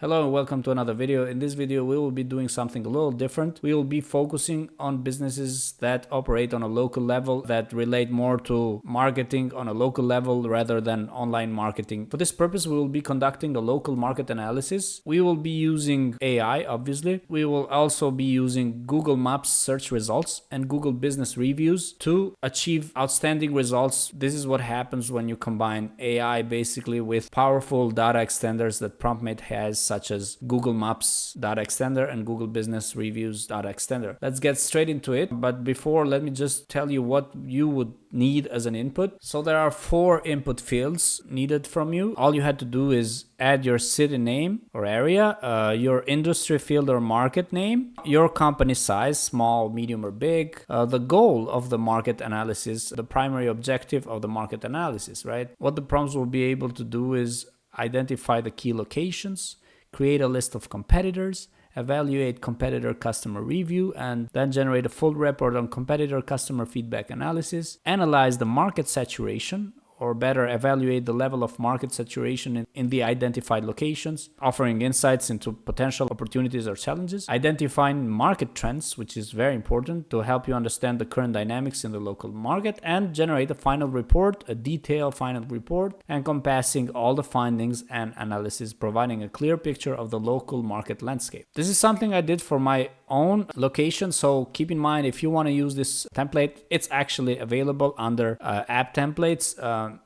Hello and welcome to another video. In this video, we will be doing something a little different. We will be focusing on businesses that operate on a local level, that relate more to marketing on a local level rather than online marketing. For this purpose, we will be conducting a local market analysis. We will be using AI, obviously. We will also be using Google Maps search results and Google Business Reviews to achieve outstanding results. This is what happens when you combine AI basically with powerful data extenders that Promptmate has, such as Google Maps data extender and Google Business Reviews data extender. Let's get straight into it. But before, let me just tell you what you would need as an input. So there are 4 input fields needed from you. All you had to do is add your city name or area, your industry field or market name, your company size, small, medium, or big, the goal of the market analysis, the primary objective of the market analysis, right? What the prompts will be able to do is identify the key locations, create a list of competitors, evaluate competitor customer review, and then generate a full report on competitor customer feedback analysis, analyze the market saturation, or better, evaluate the level of market saturation in the identified locations, offering insights into potential opportunities or challenges, identifying market trends, which is very important to help you understand the current dynamics in the local market, and generate a final report, a detailed final report, encompassing all the findings and analysis, providing a clear picture of the local market landscape. This is something I did for my own location, so keep in mind, if you want to use this template, it's actually available under app templates.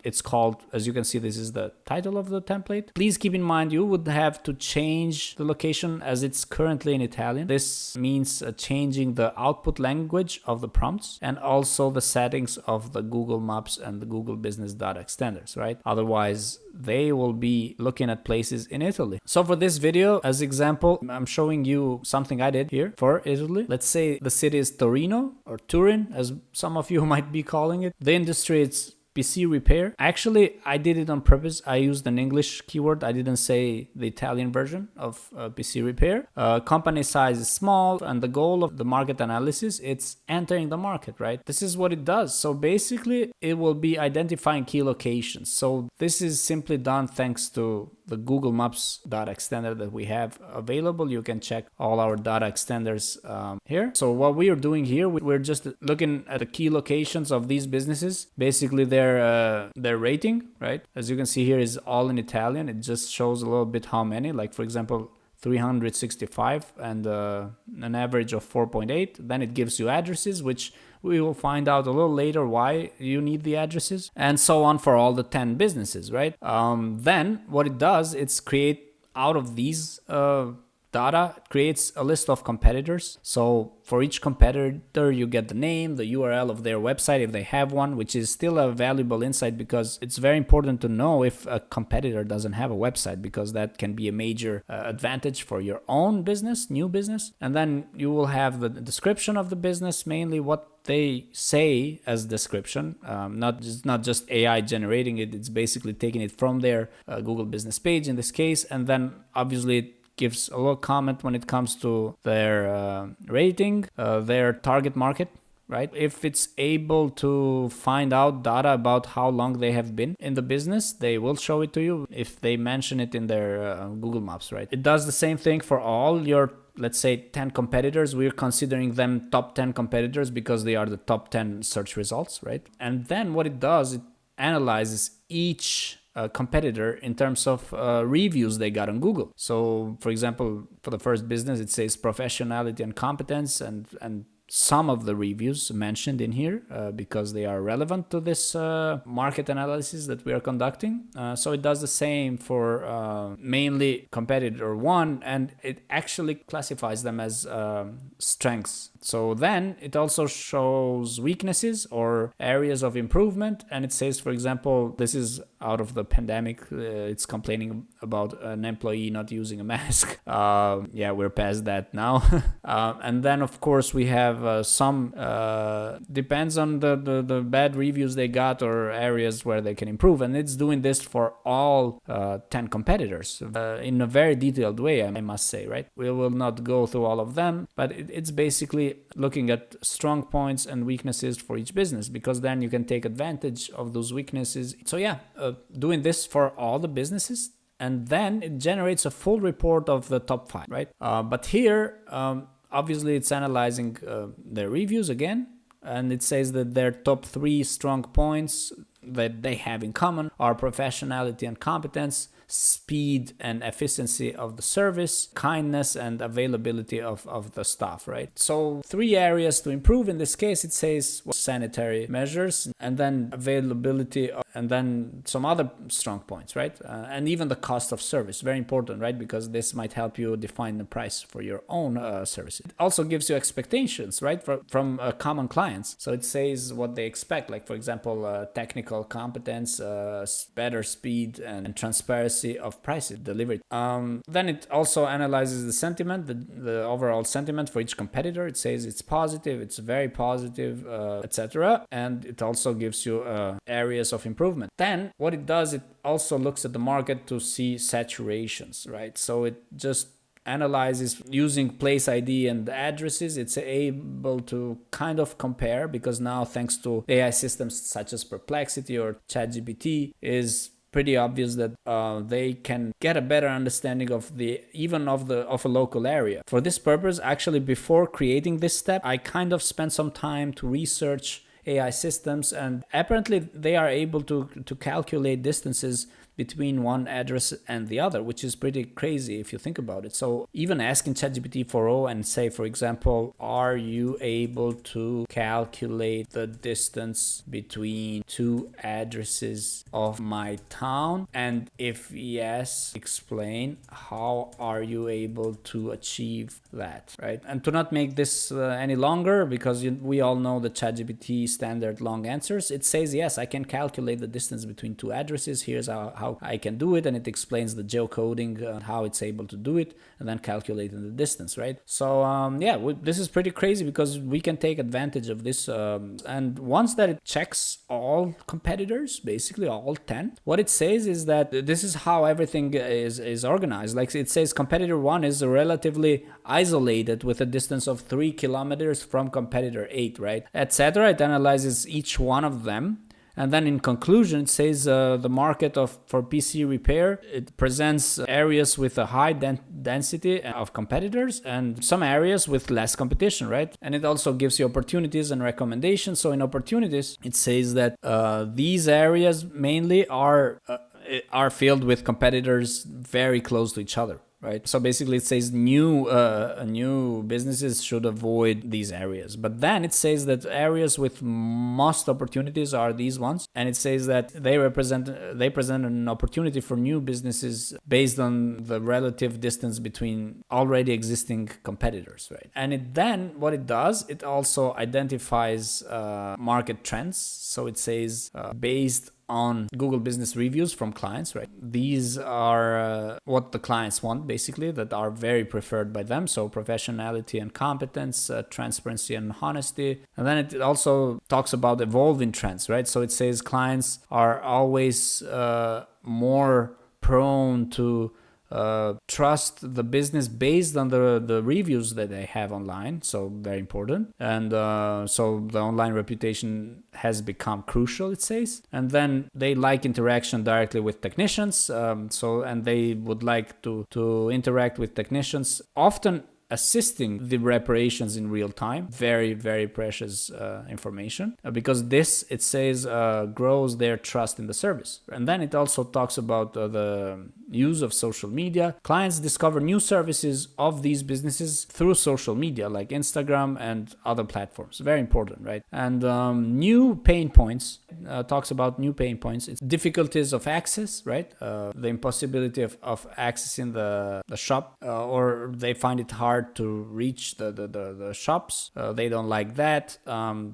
It's called, as you can see, this is the title of the template. Please keep in mind you would have to change the location as it's currently in Italian. This means changing the output language of the prompts and also the settings of the Google Maps and the Google Business Data extenders, right? Otherwise, they will be looking at places in Italy. So for this video, as example, I'm showing you something I did here for Italy. Let's say the city is Torino or Turin, as some of you might be calling it. The industry, it's PC repair. Actually, I did it on purpose. I used an English keyword. I didn't say the Italian version of PC repair. Company size is small, and the goal of the market analysis, it's entering the market, right? This is what it does. So basically, it will be identifying key locations. So this is simply done thanks to the Google Maps data extender that we have available. You can check all our data extenders here. So what we are doing here, we're just looking at the key locations of these businesses. Basically, their rating, right? As you can see here, is all in Italian. It just shows a little bit how many. Like for example, 365 and an average of 4.8. Then it gives you addresses, which we will find out a little later why you need the addresses, and so on for all the 10 businesses, right? Then what it does, it's create out of these data, it creates a list of competitors. So for each competitor, you get the name, the URL of their website if they have one, which is still a valuable insight because it's very important to know if a competitor doesn't have a website, because that can be a major advantage for your own business, new business. And then you will have the description of the business, mainly what they say as description, not just AI generating it. It's basically taking it from their Google business page in this case, and then obviously it gives a little comment when it comes to their rating, their target market, right? If it's able to find out data about how long they have been in the business, they will show it to you if they mention it in their Google Maps, right? It does the same thing for all your, let's say, 10 competitors. We're considering them top 10 competitors because they are the top 10 search results, right? And then what it does, it analyzes each competitor in terms of reviews they got on Google. So for example, for the first business, it says professionality and competence, and some of the reviews mentioned in here because they are relevant to this market analysis that we are conducting. So it does the same for mainly competitor 1, and it actually classifies them as strengths. So then it also shows weaknesses or areas of improvement, and it says, for example, this is out of the pandemic. It's complaining about an employee not using a mask. Yeah, we're past that now. And then of course we have some depends on the bad reviews they got or areas where they can improve, and it's doing this for all 10 competitors in a very detailed way, I must say, right? We will not go through all of them, but it's basically looking at strong points and weaknesses for each business, because then you can take advantage of those weaknesses. So yeah, doing this for all the businesses and then it generates a full report of the top 5, right? But here, obviously it's analyzing their reviews again, and it says that their top 3 strong points that they have in common are professionality and competence, speed and efficiency of the service, kindness and availability of the staff, right? So 3 areas to improve. In this case, it says sanitary measures, and then availability, and then some other strong points, right? And even the cost of service, very important, right? Because this might help you define the price for your own services. It also gives you expectations, right? From common clients. So it says what they expect, like for example, technical competence, better speed and transparency of prices delivered. Then it also analyzes the sentiment, the overall sentiment for each competitor. It says it's positive, it's very positive, etc. And it also gives you areas of improvement. Then what it does, it also looks at the market to see saturations, right? So it just analyzes using place ID and addresses. It's able to kind of compare, because now thanks to AI systems such as Perplexity or ChatGPT, is pretty obvious that they can get a better understanding of a local area. For this purpose, actually, before creating this step, I kind of spent some time to research AI systems, and apparently they are able to calculate distances between one address and the other, which is pretty crazy if you think about it. So even asking ChatGPT 4o and say, for example, are you able to calculate the distance between 2 addresses of my town? And if yes, explain how are you able to achieve that, right? And to not make this any longer, because we all know the ChatGPT standard long answers, it says, yes, I can calculate the distance between 2 addresses. Here's how I can do it, and it explains the geocoding, how it's able to do it, and then calculating the distance, right? So this is pretty crazy, because we can take advantage of this, and once that it checks all competitors, basically all 10, what it says is that this is how everything is organized. Like it says competitor 1 is relatively isolated with a distance of 3 kilometers from competitor 8, right, etc. It analyzes each one of them. And then in conclusion, it says the market for PC repair, it presents areas with a high density of competitors and some areas with less competition, right? And it also gives you opportunities and recommendations. So in opportunities, it says that these areas mainly are filled with competitors very close to each other. Right. So basically it says new businesses should avoid these areas. But then it says that areas with most opportunities are these ones. And it says that they present an opportunity for new businesses based on the relative distance between already existing competitors. Right. And then what it does, it also identifies market trends. So it says based on Google Business reviews from clients, right? These are what the clients want, basically, that are very preferred by them. So professionality and competence, transparency and honesty. And then it also talks about evolving trends, right? So it says clients are always more prone to trust the business based on the reviews that they have online. So very important. And so the online reputation has become crucial, it says. And then they like interaction directly with technicians. And they would like to interact with technicians, often assisting the reparations in real time. Very, very precious information, because this, it says, grows their trust in the service. And then it also talks about the use of social media. Clients discover new services of these businesses through social media, like Instagram and other platforms. Very important, right? And new pain points, talks about new pain points. It's difficulties of access, right? The impossibility of accessing the shop, or they find it hard to reach the shops. They don't like that.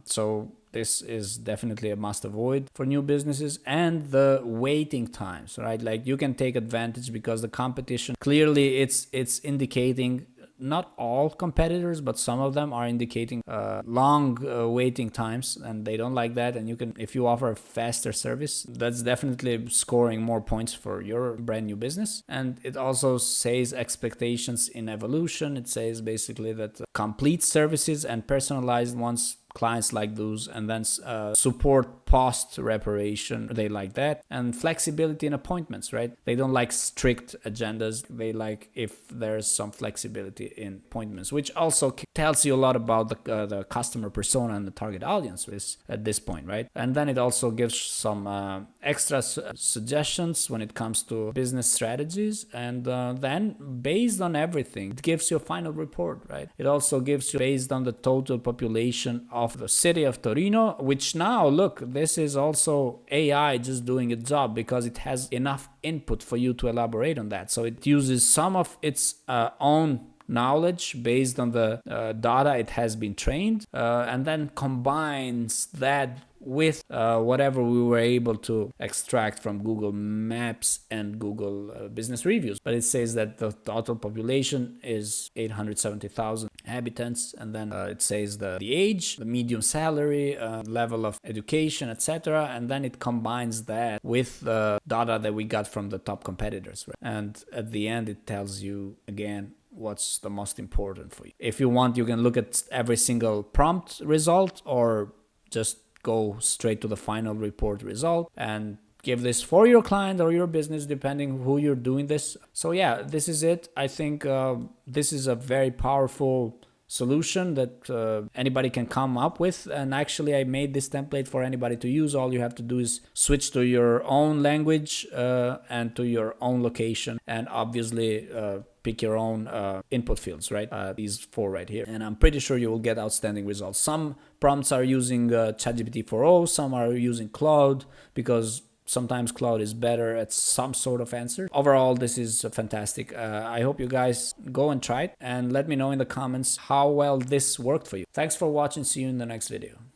So this is definitely a must avoid for new businesses. And the waiting times, right? Like you can take advantage because the competition, clearly it's indicating, not all competitors, but some of them are indicating long waiting times, and they don't like that. And you can, if you offer a faster service, that's definitely scoring more points for your brand new business. And it also says expectations in evolution. It says basically that complete services and personalized ones, clients like those, and then support post reparation, they like that. And flexibility in appointments, right? They don't like strict agendas. They like if there's some flexibility in appointments, which also tells you a lot about the customer persona and the target audience at this point, right? And then it also gives some extra suggestions when it comes to business strategies. And then based on everything, it gives you a final report, right? It also gives you based on the total population of the city of Torino, which now, look, this is also AI just doing its job because it has enough input for you to elaborate on that. So it uses some of its own knowledge based on the data it has been trained, and then combines that with whatever we were able to extract from Google Maps and Google Business Reviews. But it says that the total population is 870,000 inhabitants, and then it says the age, the median salary, level of education, etc. And then it combines that with the data that we got from the top competitors, right? And at the end, it tells you again what's the most important for you. If you want, you can look at every single prompt result or just go straight to the final report result and give this for your client or your business, depending who you're doing this. So yeah, this is it. I think this is a very powerful solution that anybody can come up with. And actually, I made this template for anybody to use. All you have to do is switch to your own language and to your own location, and obviously pick your own input fields, right? These 4 right here. And I'm pretty sure you will get outstanding results. Some prompts are using ChatGPT 4.0, some are using Claude, because sometimes Claude is better at some sort of answer. Overall, this is fantastic. I hope you guys go and try it and let me know in the comments how well this worked for you. Thanks for watching. See you in the next video.